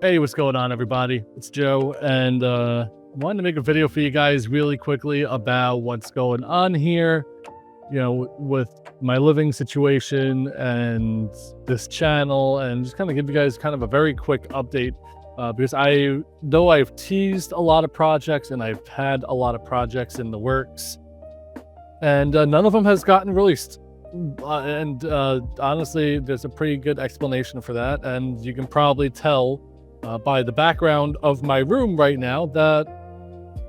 Hey, what's going on, everybody? It's Joe, and wanted to make a video for you guys really quickly about what's going on here, with my living situation and this channel, and just kind of give you guys kind of a very quick update. Because though I've teased a lot of projects and I've had a lot of projects in the works, and none of them has gotten released. And honestly, there's a pretty good explanation for that, and you can probably tell by the background of my room right now that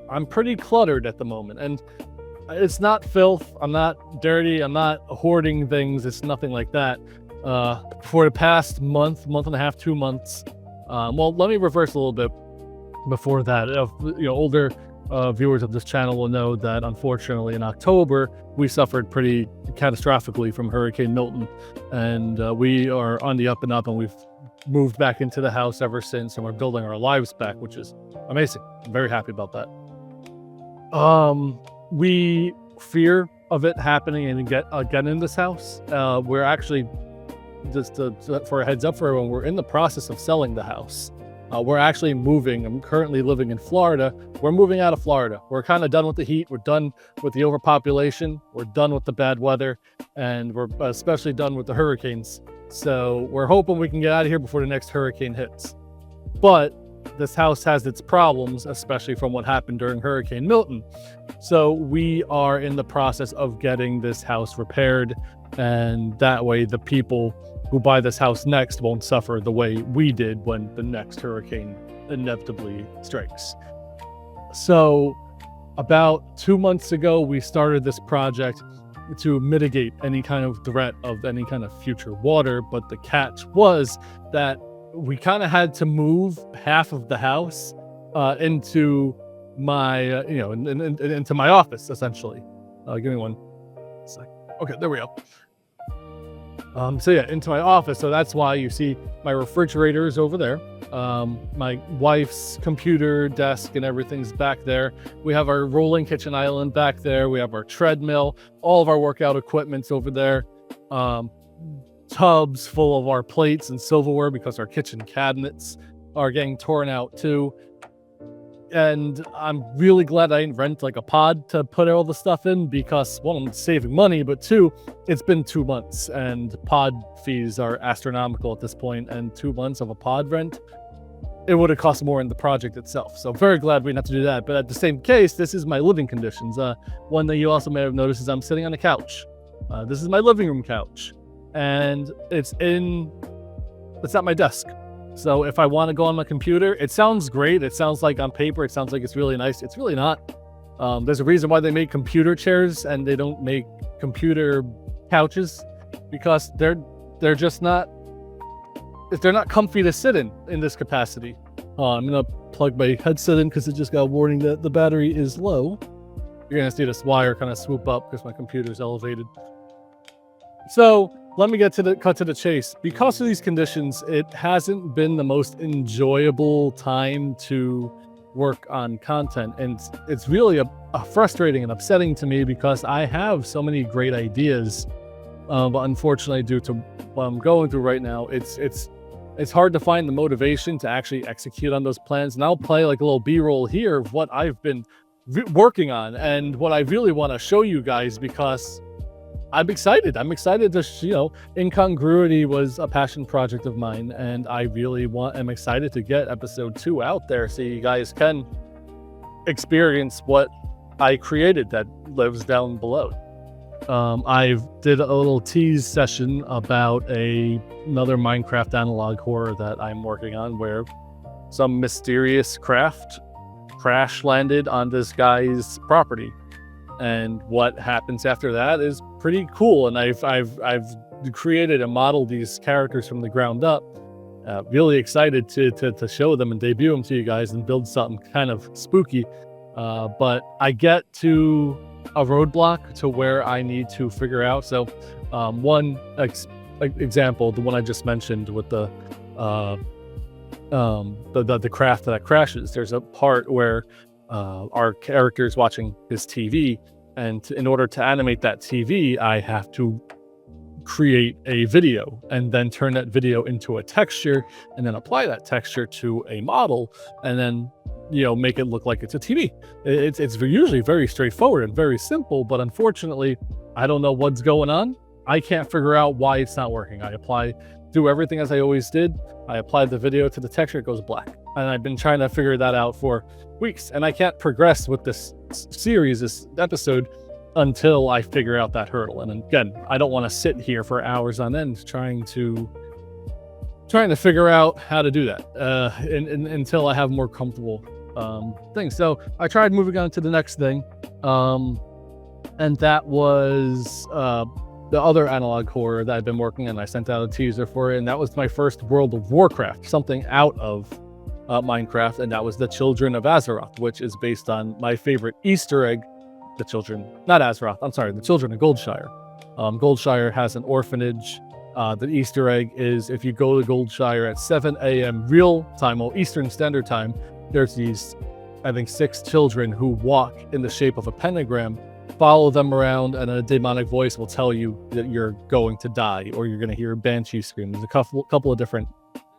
I'm pretty cluttered at the moment. And it's not filth, I'm not dirty, I'm not hoarding things, it's nothing like that. For the past month and a half, 2 months, well, let me reverse a little bit before that. Older viewers of this channel will know that unfortunately in October we suffered pretty catastrophically from Hurricane Milton, and we are on the up and up, and we've moved back into the house ever since, and we're building our lives back, which is amazing. I'm very happy about that. We fear of it happening and get again in this house. We're actually, for a heads up for everyone, we're in the process of selling the house. We're actually moving. I'm currently living in Florida. We're moving out of Florida. We're kind of done with the heat. We're done with the overpopulation. We're done with the bad weather, and we're especially done with the hurricanes. So we're hoping we can get out of here before the next hurricane hits. But this house has its problems, especially from what happened during Hurricane Milton. So we are in the process of getting this house repaired, and that way the people who buy this house next won't suffer the way we did when the next hurricane inevitably strikes. So about 2 months ago, we started this project to mitigate any kind of threat of any kind of future water. But the catch was that we kind of had to move half of the house into my, into my office, essentially. Give me one sec. Okay, there we go. So yeah, into my office. So that's why you see my refrigerator is over there. My wife's computer desk and everything's back there. We have our rolling kitchen island back there. We have our treadmill, all of our workout equipment's over there. Tubs full of our plates and silverware because our kitchen cabinets are getting torn out too. And I'm really glad I didn't rent like a pod to put all the stuff in, because one, I'm saving money, but two, it's been 2 months and pod fees are astronomical at this point, and 2 months of a pod rent, it would have cost more in the project itself. So very glad we didn't have to do that. But at the same case, this is my living conditions. One thing you also may have noticed is I'm sitting on a couch. This is my living room couch, and it's at my desk. So if I want to go on my computer, it sounds great. It sounds like on paper, it sounds like it's really nice. It's really not. There's a reason why they make computer chairs and they don't make computer couches, because they're just not, they're not comfy to sit in this capacity. I'm gonna plug my headset in because it just got a warning that the battery is low. You're gonna see this wire kind of swoop up because my computer is elevated. So let me cut to the chase. Because of these conditions, it hasn't been the most enjoyable time to work on content, and it's really a frustrating and upsetting to me, because I have so many great ideas, but unfortunately, due to what I'm going through right now, it's hard to find the motivation to actually execute on those plans. And I'll play like a little B-roll here of what I've been working on and what I really want to show you guys, because I'm excited. I'm excited to, Incongruity was a passion project of mine, and I really am excited to get episode 2 out there so you guys can experience what I created that lives down below. I did a little tease session about another Minecraft analog horror that I'm working on, where some mysterious craft crash landed on this guy's property. And what happens after that is pretty cool. And I've created and modeled these characters from the ground up. Really excited to show them and debut them to you guys and build something kind of spooky. But I get to a roadblock to where I need to figure out. So one example, the one I just mentioned with the craft that crashes, there's a part where our character is watching his TV, and in order to animate that TV, I have to create a video and then turn that video into a texture and then apply that texture to a model and then, make it look like it's a TV. It's usually very straightforward and very simple, but unfortunately, I don't know what's going on. I can't figure out why it's not working. Do everything as I always did. I applied the video to the texture, it goes black. And I've been trying to figure that out for weeks, and I can't progress with this episode, until I figure out that hurdle. And again, I don't want to sit here for hours on end trying to figure out how to do that until I have more comfortable things. So I tried moving on to the next thing, and that was the other analog horror that I've been working on. I sent out a teaser for it, and that was my first World of Warcraft, something out of Minecraft, and that was The Children of Azeroth, which is based on my favorite Easter egg. The Children of Goldshire. Goldshire has an orphanage. The Easter egg is if you go to Goldshire at 7 a.m. real time, Eastern Standard Time, there's these, I think, 6 children who walk in the shape of a pentagram. Follow them around, and a demonic voice will tell you that you're going to die, or you're going to hear a banshee scream. There's a couple of different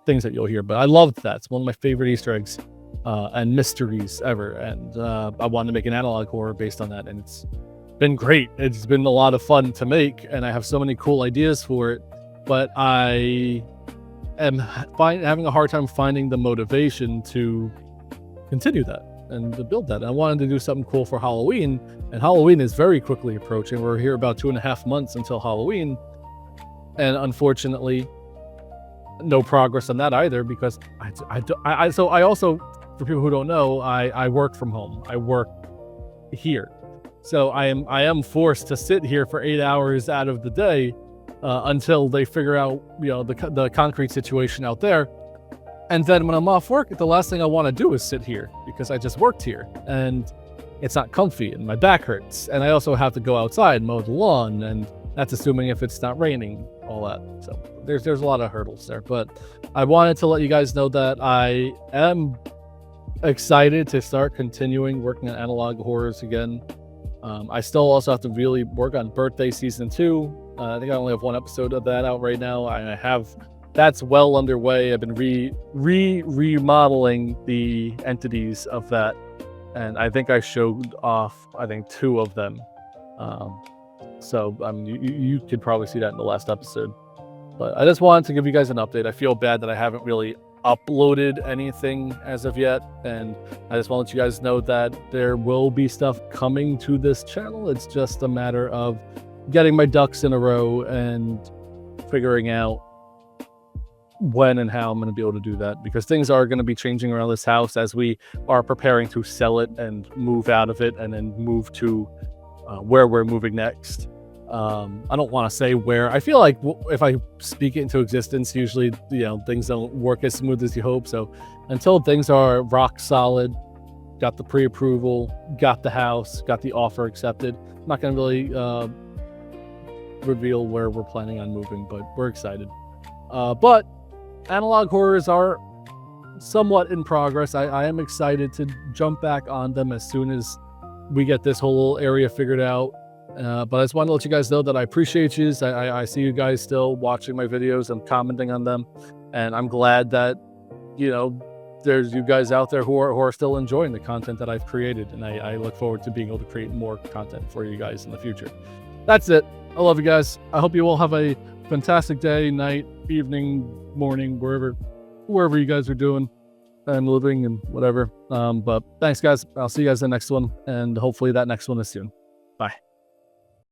things that you'll hear, but I loved that. It's one of my favorite Easter eggs and mysteries ever, and I wanted to make an analog horror based on that, and it's been great. It's been a lot of fun to make, and I have so many cool ideas for it, but I am having a hard time finding the motivation to continue that and to build that. And I wanted to do something cool for Halloween, and Halloween is very quickly approaching. We're here about 2.5 months until Halloween, and unfortunately no progress on that either, because I also, for people who don't know, I work from home. I work here, so I am forced to sit here for 8 hours out of the day until they figure out the concrete situation out there. And then when I'm off work, the last thing I want to do is sit here, because I just worked here and it's not comfy and my back hurts, and I also have to go outside and mow the lawn, and that's assuming if it's not raining, all that. So there's a lot of hurdles there, but I wanted to let you guys know that I am excited to start continuing working on analog horrors again. I still also have to really work on Birthday Season 2. I think I only have one episode of that out right now. That's well underway. I've been remodeling the entities of that, and I think I showed off 2 of them. So you could probably see that in the last episode. But I just wanted to give you guys an update. I feel bad that I haven't really uploaded anything as of yet, and I just want to let you guys know that there will be stuff coming to this channel. It's just a matter of getting my ducks in a row and figuring out when and how I'm going to be able to do that, because things are going to be changing around this house as we are preparing to sell it and move out of it and then move to where we're moving next. I don't want to say where. I feel like if I speak it into existence, usually things don't work as smooth as you hope. So until things are rock solid, got the pre-approval, got the house, got the offer accepted, I'm not going to really reveal where we're planning on moving, but we're excited. But analog horrors are somewhat in progress. I am excited to jump back on them as soon as we get this whole area figured out. But I just want to let you guys know that I appreciate you. I see you guys still watching my videos and commenting on them, and I'm glad that there's you guys out there who are still enjoying the content that I've created, and I look forward to being able to create more content for you guys in the future. That's it. I love you guys. I hope you all have a fantastic day, night, evening, morning, wherever you guys are doing and living and whatever. But thanks, guys. I'll see you guys in the next one, and hopefully that next one is soon.